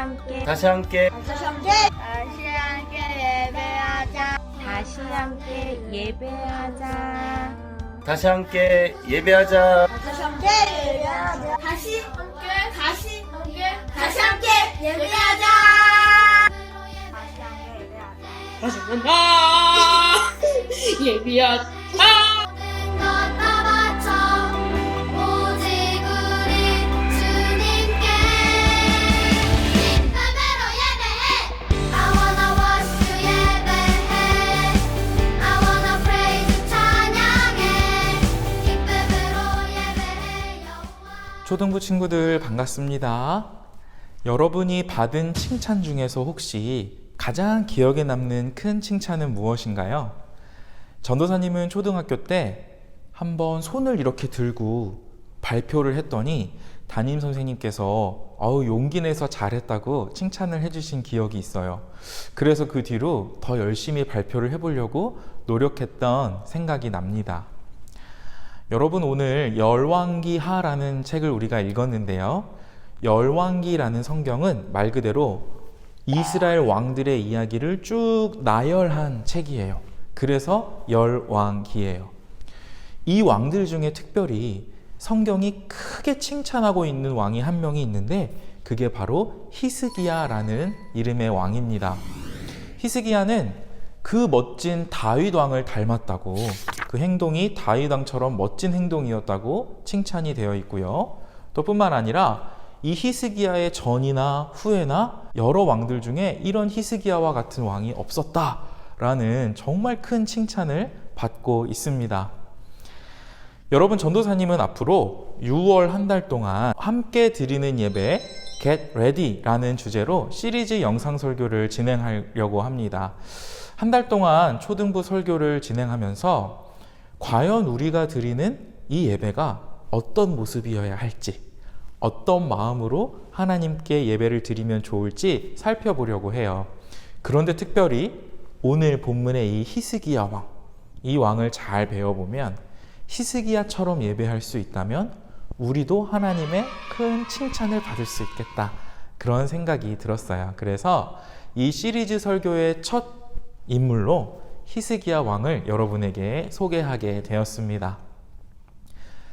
함께 다시 함께 예배하자. 다시 함께 예배하자. 다시 함께 예배하자. 다시 함께 예배하자. 다시 함께 예배하자. 다시 한번 예비하자. 모든 것 다 바쳐 오직 우리 주님께 기쁨으로 예배해. I wanna worship you 예배해. I wanna praise you 찬양해. 기쁨으로 예배해 여호와. 초등부 친구들 반갑습니다. 여러분이 받은 칭찬 중에서 혹시 가장 기억에 남는 큰 칭찬은 무엇인가요? 전도사님은 초등학교 때 한번 손을 이렇게 들고 발표를 했더니 담임 선생님께서 용기 내서 잘했다고 칭찬을 해주신 기억이 있어요. 그래서 그 뒤로 더 열심히 발표를 해보려고 노력했던 생각이 납니다. 여러분, 오늘 열왕기하라는 책을 우리가 읽었는데요. 열왕기라는 성경은 말 그대로 이스라엘 왕들의 이야기를 쭉 나열한 책이에요. 그래서 열왕기예요. 이 왕들 중에 특별히 성경이 크게 칭찬하고 있는 왕이 한 명이 있는데 그게 바로 히스기야라는 이름의 왕입니다. 히스기야는 그 멋진 다윗 왕을 닮았다고, 그 행동이 다윗 왕처럼 멋진 행동이었다고 칭찬이 되어 있고요. 또 뿐만 아니라 이 히스기야의 전이나 후에나 여러 왕들 중에 이런 히스기야와 같은 왕이 없었다라는 정말 큰 칭찬을 받고 있습니다. 여러분, 전도사님은 앞으로 6월 한 달 동안 함께 드리는 예배 Get Ready라는 주제로 시리즈 영상 설교를 진행하려고 합니다. 한 달 동안 초등부 설교를 진행하면서 과연 우리가 드리는 이 예배가 어떤 모습이어야 할지, 어떤 마음으로 하나님께 예배를 드리면 좋을지 살펴보려고 해요. 그런데 특별히 오늘 본문의 이 히스기야 왕, 이 왕을 잘 배워보면 히스기야처럼 예배할 수 있다면 우리도 하나님의 큰 칭찬을 받을 수 있겠다, 그런 생각이 들었어요. 그래서 이 시리즈 설교의 첫 인물로 히스기야 왕을 여러분에게 소개하게 되었습니다.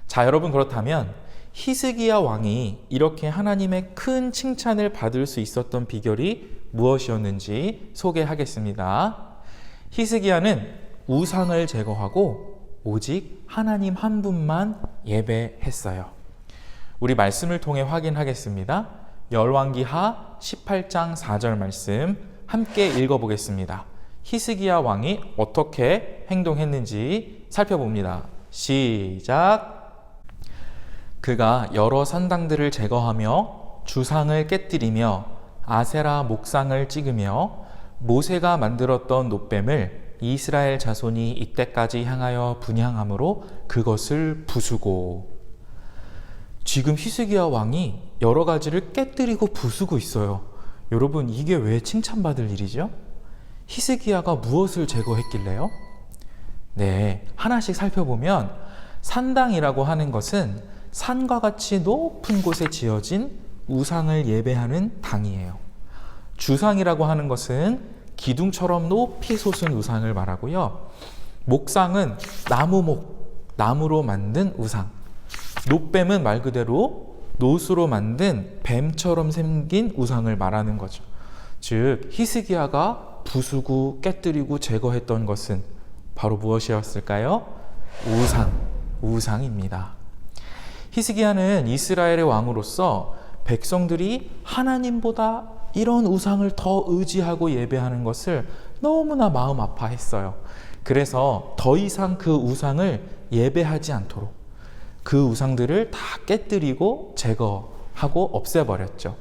자, 여러분, 그렇다면 히스기야 왕이 이렇게 하나님의 큰 칭찬을 받을 수 있었던 비결이 무엇이었는지 소개하겠습니다. 히스기야는 우상을 제거하고 오직 하나님 한 분만 예배했어요. 우리 말씀을 통해 확인하겠습니다. 열왕기하 18장 4절 말씀 함께 읽어보겠습니다. 히스기야 왕이 어떻게 행동했는지 살펴봅니다. 시작! 그가 여러 산당들을 제거하며 주상을 깨뜨리며 아세라 목상을 찍으며 모세가 만들었던 놋뱀을 이스라엘 자손이 이때까지 향하여 분향함으로 그것을 부수고. 지금 히스기야 왕이 여러 가지를 깨뜨리고 부수고 있어요. 여러분, 이게 왜 칭찬받을 일이죠? 히스기야가 무엇을 제거했길래요? 네, 하나씩 살펴보면 산당이라고 하는 것은 산과 같이 높은 곳에 지어진 우상을 예배하는 당이에요. 주상이라고 하는 것은 기둥처럼 높이 솟은 우상을 말하고요. 목상은 나무로 만든 우상. 놋뱀은 말 그대로 놋으로 만든 뱀처럼 생긴 우상을 말하는 거죠. 즉, 히스기야가 부수고 깨뜨리고 제거했던 것은 바로 무엇이었을까요? 우상입니다. 히스기야는 이스라엘의 왕으로서 백성들이 하나님보다 이런 우상을 더 의지하고 예배하는 것을 너무나 마음 아파했어요. 그래서 더 이상 그 우상을 예배하지 않도록 그 우상들을 다 깨뜨리고 제거하고 없애버렸죠.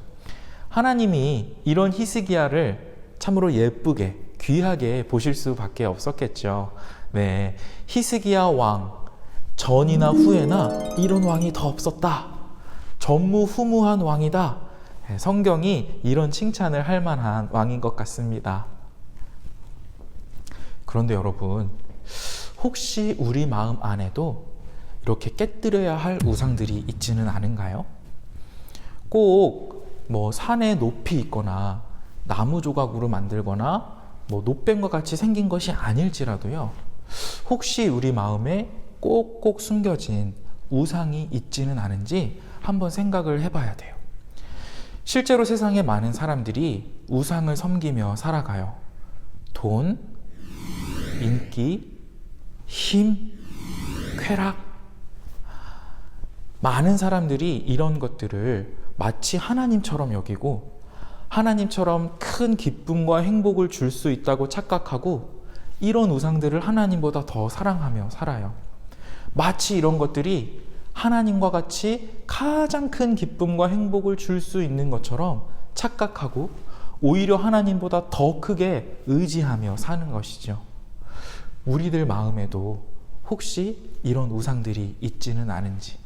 하나님이 이런 히스기야를 참으로 예쁘게 귀하게 보실 수밖에 없었겠죠. 네, 히스기야 왕 전이나 후에나 이런 왕이 더 없었다, 전무후무한 왕이다, 성경이 이런 칭찬을 할 만한 왕인 것 같습니다. 그런데 여러분, 혹시 우리 마음 안에도 이렇게 깨뜨려야 할 우상들이 있지는 않은가요? 꼭 뭐 산에 높이 있거나 나무 조각으로 만들거나 뭐 노뱀과 같이 생긴 것이 아닐지라도요, 혹시 우리 마음에 꼭꼭 숨겨진 우상이 있지는 않은지 한번 생각을 해봐야 돼요. 실제로 세상에 많은 사람들이 우상을 섬기며 살아가요. 돈, 인기, 힘, 쾌락. 많은 사람들이 이런 것들을 마치 하나님처럼 여기고 하나님처럼 큰 기쁨과 행복을 줄 수 있다고 착각하고 이런 우상들을 하나님보다 더 사랑하며 살아요. 마치 이런 것들이 하나님과 같이 가장 큰 기쁨과 행복을 줄 수 있는 것처럼 착각하고 오히려 하나님보다 더 크게 의지하며 사는 것이죠. 우리들 마음에도 혹시 이런 우상들이 있지는 않은지,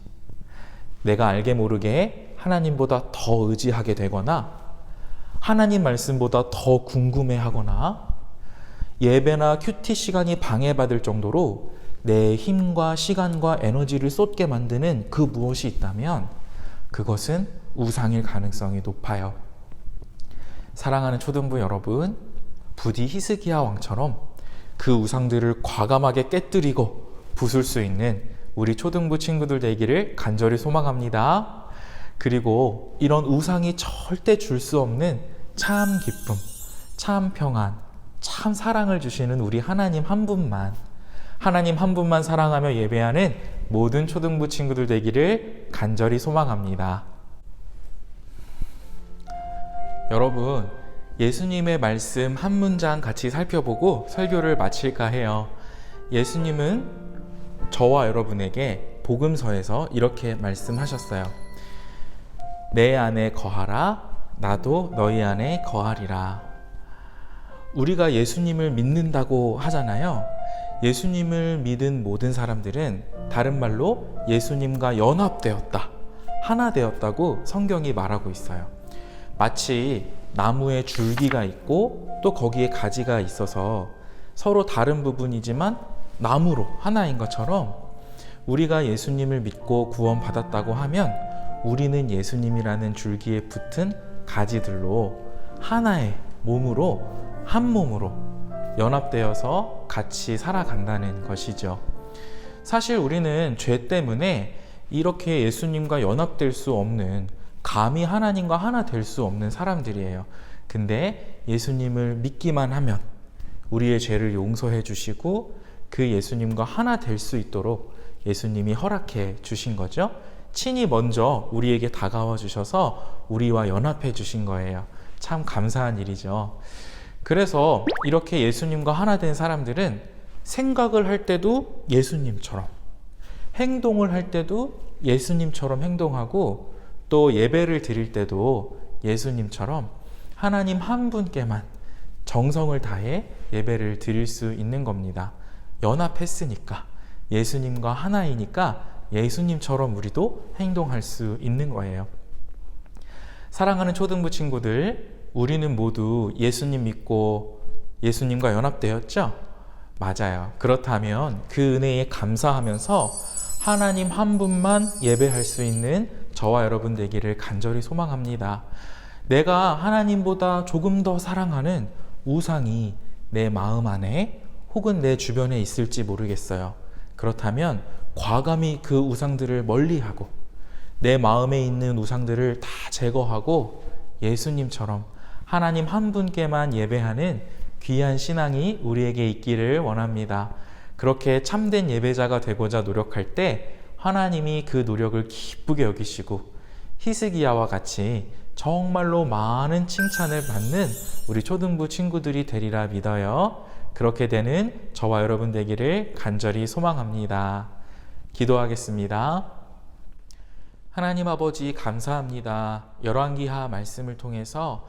내가 알게 모르게 하나님보다 더 의지하게 되거나 하나님 말씀보다 더 궁금해하거나 예배나 큐티 시간이 방해받을 정도로 내 힘과 시간과 에너지를 쏟게 만드는 그 무엇이 있다면 그것은 우상일 가능성이 높아요. 사랑하는 초등부 여러분, 부디 히스기야 왕처럼 그 우상들을 과감하게 깨뜨리고 부술 수 있는 우리 초등부 친구들 되기를 간절히 소망합니다. 그리고 이런 우상이 절대 줄 수 없는 참 기쁨, 참 평안, 참 사랑을 주시는 우리 하나님 한 분만 사랑하며 예배하는 모든 초등부 친구들 되기를 간절히 소망합니다. 여러분, 예수님의 말씀 한 문장 같이 살펴보고 설교를 마칠까 해요. 예수님은 저와 여러분에게 복음서에서 이렇게 말씀하셨어요. 내 안에 거하라, 나도 너희 안에 거하리라. 우리가 예수님을 믿는다고 하잖아요. 예수님을 믿은 모든 사람들은 다른 말로 예수님과 연합되었다, 하나 되었다고 성경이 말하고 있어요. 마치 나무에 줄기가 있고 또 거기에 가지가 있어서 서로 다른 부분이지만 나무로 하나인 것처럼 우리가 예수님을 믿고 구원받았다고 하면 우리는 예수님이라는 줄기에 붙은 가지들로 하나의 몸으로, 한 몸으로 연합되어서 같이 살아간다는 것이죠. 사실 우리는 죄 때문에 이렇게 예수님과 연합될 수 없는, 감히 하나님과 하나 될 수 없는 사람들이에요. 근데 예수님을 믿기만 하면 우리의 죄를 용서해 주시고 그 예수님과 하나 될 수 있도록 예수님이 허락해 주신 거죠. 친히 먼저 우리에게 다가와 주셔서 우리와 연합해 주신 거예요. 참 감사한 일이죠. 그래서 이렇게 예수님과 하나 된 사람들은 생각을 할 때도 예수님처럼, 행동을 할 때도 예수님처럼 행동하고 또 예배를 드릴 때도 예수님처럼 하나님 한 분께만 정성을 다해 예배를 드릴 수 있는 겁니다. 연합했으니까, 예수님과 하나이니까 예수님처럼 우리도 행동할 수 있는 거예요. 사랑하는 초등부 친구들, 우리는 모두 예수님 믿고 예수님과 연합되었죠? 맞아요. 그렇다면 그 은혜에 감사하면서 하나님 한 분만 예배할 수 있는 저와 여러분 되기를 간절히 소망합니다. 내가 하나님보다 조금 더 사랑하는 우상이 내 마음 안에 혹은 내 주변에 있을지 모르겠어요. 그렇다면 과감히 그 우상들을 멀리하고 내 마음에 있는 우상들을 다 제거하고 예수님처럼 하나님 한 분께만 예배하는 귀한 신앙이 우리에게 있기를 원합니다. 그렇게 참된 예배자가 되고자 노력할 때 하나님이 그 노력을 기쁘게 여기시고 히스기야와 같이 정말로 많은 칭찬을 받는 우리 초등부 친구들이 되리라 믿어요. 그렇게 되는 저와 여러분 되기를 간절히 소망합니다. 기도하겠습니다. 하나님 아버지 감사합니다. 열왕기하 말씀을 통해서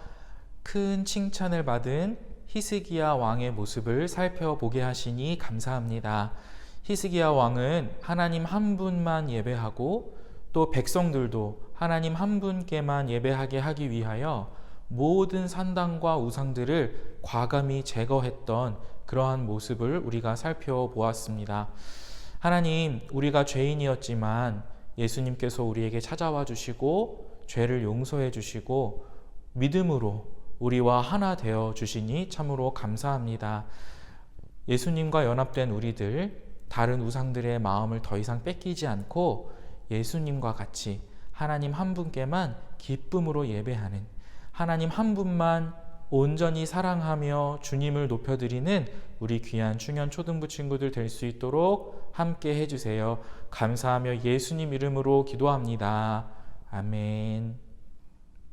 큰 칭찬을 받은 히스기야 왕의 모습을 살펴보게 하시니 감사합니다. 히스기야 왕은 하나님 한 분만 예배하고 또 백성들도 하나님 한 분께만 예배하게 하기 위하여 모든 산당과 우상들을 과감히 제거했던 그러한 모습을 우리가 살펴보았습니다. 하나님, 우리가 죄인이었지만 예수님께서 우리에게 찾아와 주시고 죄를 용서해 주시고 믿음으로 우리와 하나 되어 주시니 참으로 감사합니다. 예수님과 연합된 우리들, 다른 우상들의 마음을 더 이상 뺏기지 않고 예수님과 같이 하나님 한 분께만 기쁨으로 예배하는, 하나님 한 분만 온전히 사랑하며 주님을 높여드리는 우리 귀한 충현 초등부 친구들 될 수 있도록 함께 해주세요. 감사하며 예수님 이름으로 기도합니다. 아멘.